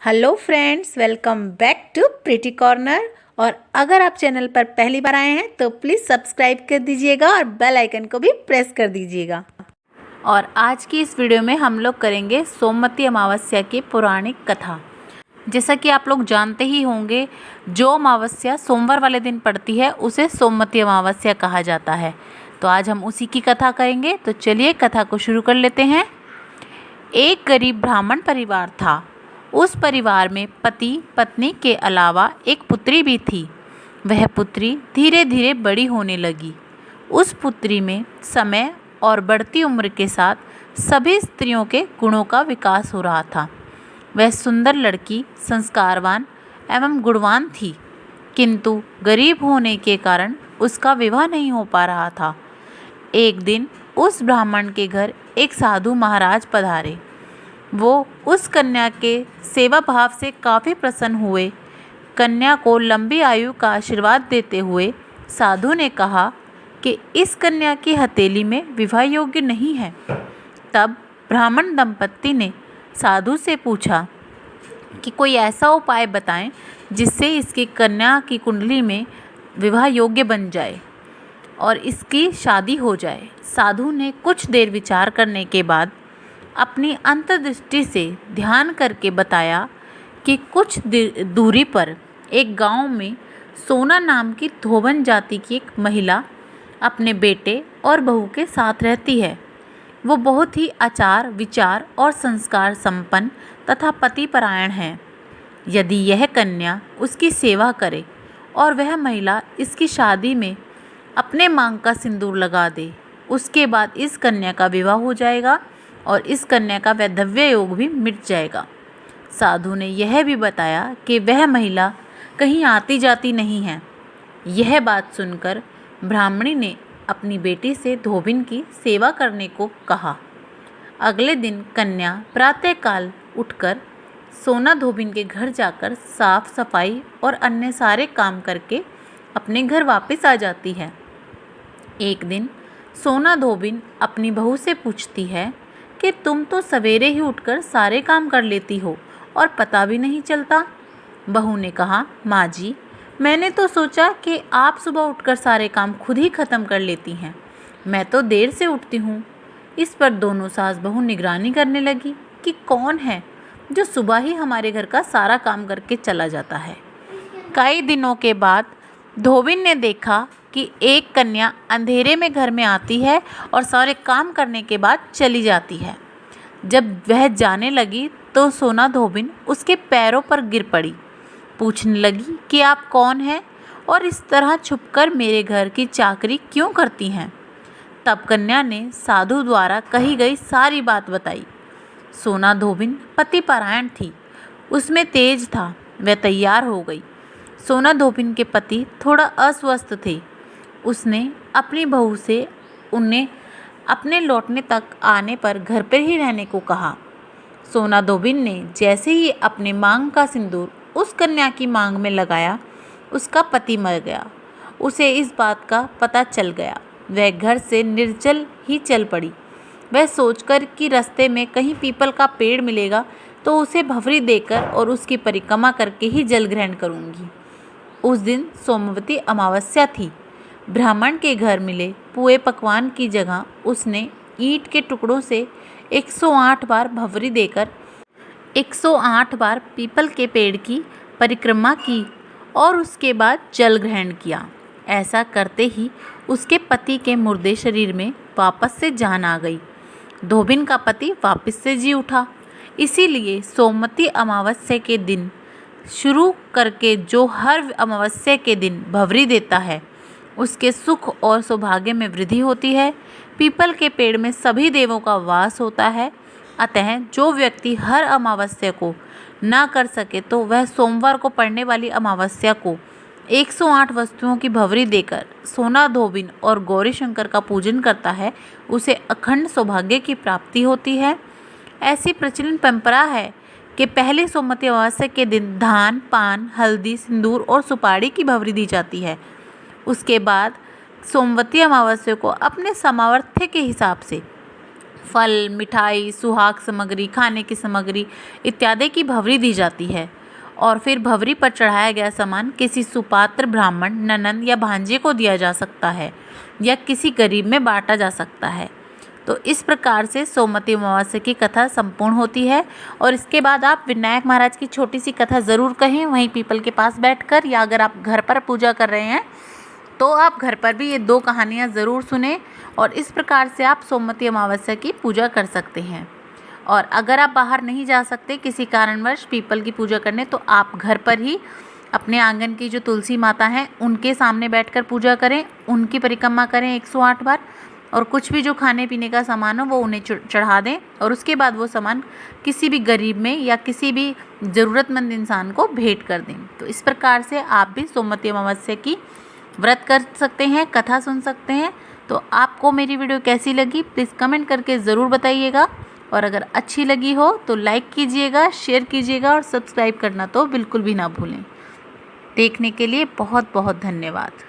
Hello friends, welcome back to Pretty Corner. और अगर आप चैनल पर पहली बार आए हैं तो प्लीज़ सब्सक्राइब कर दीजिएगा और बेल आइकन को भी प्रेस कर दीजिएगा। और आज की इस वीडियो में हम लोग करेंगे सोमवती अमावस्या की पौराणिक कथा। जैसा कि आप लोग जानते ही होंगे, जो अमावस्या सोमवार वाले दिन पड़ती है उसे सोमवती अमावस्या कहा जाता है। तो आज हम उसी की कथा करेंगे। तो चलिए कथा को शुरू कर लेते हैं। एक गरीब ब्राह्मण परिवार था। उस परिवार में पति पत्नी के अलावा एक पुत्री भी थी। वह पुत्री धीरे धीरे बड़ी होने लगी। उस पुत्री में समय और बढ़ती उम्र के साथ सभी स्त्रियों के गुणों का विकास हो रहा था। वह सुंदर लड़की संस्कारवान एवं गुणवान थी, किंतु गरीब होने के कारण उसका विवाह नहीं हो पा रहा था। एक दिन उस ब्राह्मण के घर एक साधु महाराज पधारे। वो उस कन्या के सेवा भाव से काफ़ी प्रसन्न हुए। कन्या को लंबी आयु का आशीर्वाद देते हुए साधु ने कहा कि इस कन्या की हथेली में विवाह योग्य नहीं है। तब ब्राह्मण दंपत्ति ने साधु से पूछा कि कोई ऐसा उपाय बताएं जिससे इसकी कन्या की कुंडली में विवाह योग्य बन जाए और इसकी शादी हो जाए। साधु ने कुछ देर विचार करने के बाद अपनी अंतर्दृष्टि से ध्यान करके बताया कि कुछ दूरी पर एक गांव में सोना नाम की धोबन जाति की एक महिला अपने बेटे और बहू के साथ रहती है। वो बहुत ही आचार विचार और संस्कार संपन्न तथा पतिपरायण है। यदि यह कन्या उसकी सेवा करे और वह महिला इसकी शादी में अपने मांग का सिंदूर लगा दे, उसके बाद इस कन्या का विवाह हो जाएगा और इस कन्या का वैधव्य योग भी मिट जाएगा। साधु ने यह भी बताया कि वह महिला कहीं आती जाती नहीं है। यह बात सुनकर ब्राह्मणी ने अपनी बेटी से धोबिन की सेवा करने को कहा। अगले दिन कन्या प्रातःकाल उठकर सोना धोबिन के घर जाकर साफ सफाई और अन्य सारे काम करके अपने घर वापस आ जाती है। एक दिन सोना धोबिन अपनी बहू से पूछती है कि तुम तो सवेरे ही उठकर सारे काम कर लेती हो और पता भी नहीं चलता। बहू ने कहा, माँ जी, मैंने तो सोचा कि आप सुबह उठकर सारे काम खुद ही ख़त्म कर लेती हैं। मैं तो देर से उठती हूँ। इस पर दोनों सास बहू निगरानी करने लगी कि कौन है जो सुबह ही हमारे घर का सारा काम करके चला जाता है। कई दिनों के बाद धोबिन ने देखा कि एक कन्या अंधेरे में घर में आती है और सारे काम करने के बाद चली जाती है। जब वह जाने लगी तो सोना धोबिन उसके पैरों पर गिर पड़ी। पूछने लगी कि आप कौन हैं और इस तरह छुपकर मेरे घर की चाकरी क्यों करती हैं। तब कन्या ने साधु द्वारा कही गई सारी बात बताई। सोना धोबिन पतिपरायण थी, उसमें तेज था। वह तैयार हो गई। सोना धोबिन के पति थोड़ा अस्वस्थ थे। उसने अपनी बहू से उन्हें अपने लौटने तक आने पर घर पर ही रहने को कहा। सोना धोबिन ने जैसे ही अपने मांग का सिंदूर उस कन्या की मांग में लगाया, उसका पति मर गया। उसे इस बात का पता चल गया। वह घर से निर्जल ही चल पड़ी। वह सोचकर कि रास्ते में कहीं पीपल का पेड़ मिलेगा तो उसे भंवरी देकर और उसकी परिक्रमा करके ही जल ग्रहण करूंगी। उस दिन सोमवती अमावस्या थी। ब्राह्मण के घर मिले पुए पकवान की जगह उसने ईंट के टुकड़ों से 108 बार भंवरी देकर 108 बार पीपल के पेड़ की परिक्रमा की और उसके बाद जल ग्रहण किया। ऐसा करते ही उसके पति के मुर्दे शरीर में वापस से जान आ गई। धोबिन का पति वापस से जी उठा। इसीलिए सोमवती अमावस्या के दिन शुरू करके जो हर अमावस्या के दिन भंवरी देता है उसके सुख और सौभाग्य में वृद्धि होती है। पीपल के पेड़ में सभी देवों का वास होता है। अतः जो व्यक्ति हर अमावस्या को ना कर सके तो वह सोमवार को पड़ने वाली अमावस्या को 108 वस्तुओं की भंवरी देकर सोना धोबिन और गौरी शंकर का पूजन करता है, उसे अखंड सौभाग्य की प्राप्ति होती है। ऐसी प्रचलित परंपरा है कि पहली सोमवती अमावस्या के दिन धान पान हल्दी सिंदूर और सुपारी की भंवरी दी जाती है। उसके बाद सोमवती अमावस्या को अपने सामर्थ्य के हिसाब से फल, मिठाई, सुहाग सामग्री, खाने की सामग्री इत्यादि की भवरी दी जाती है और फिर भवरी पर चढ़ाया गया सामान किसी सुपात्र ब्राह्मण, ननंद या भांजे को दिया जा सकता है या किसी गरीब में बांटा जा सकता है। तो इस प्रकार से सोमवती अमावस्या की कथा संपूर्ण होती है। और इसके बाद आप विनायक महाराज की छोटी सी कथा ज़रूर कहें वहीं पीपल के पास बैठकर, या अगर आप घर पर पूजा कर रहे हैं तो आप घर पर भी ये 2 कहानियाँ ज़रूर सुने और इस प्रकार से आप सोमवती अमावस्या की पूजा कर सकते हैं। और अगर आप बाहर नहीं जा सकते किसी कारणवश पीपल की पूजा करने, तो आप घर पर ही अपने आंगन की जो तुलसी माता हैं उनके सामने बैठकर पूजा करें, उनकी परिक्रमा करें 108 बार और कुछ भी जो खाने पीने का सामान हो वो उन्हें चढ़ा दें और उसके बाद वो सामान किसी भी गरीब में या किसी भी ज़रूरतमंद इंसान को भेंट कर दें। तो इस प्रकार से आप भी सोमवती अमावस्या की व्रत कर सकते हैं, कथा सुन सकते हैं। तो आपको मेरी वीडियो कैसी लगी प्लीज़ कमेंट करके ज़रूर बताइएगा और अगर अच्छी लगी हो तो लाइक कीजिएगा, शेयर कीजिएगा और सब्सक्राइब करना तो बिल्कुल भी ना भूलें। देखने के लिए बहुत बहुत धन्यवाद।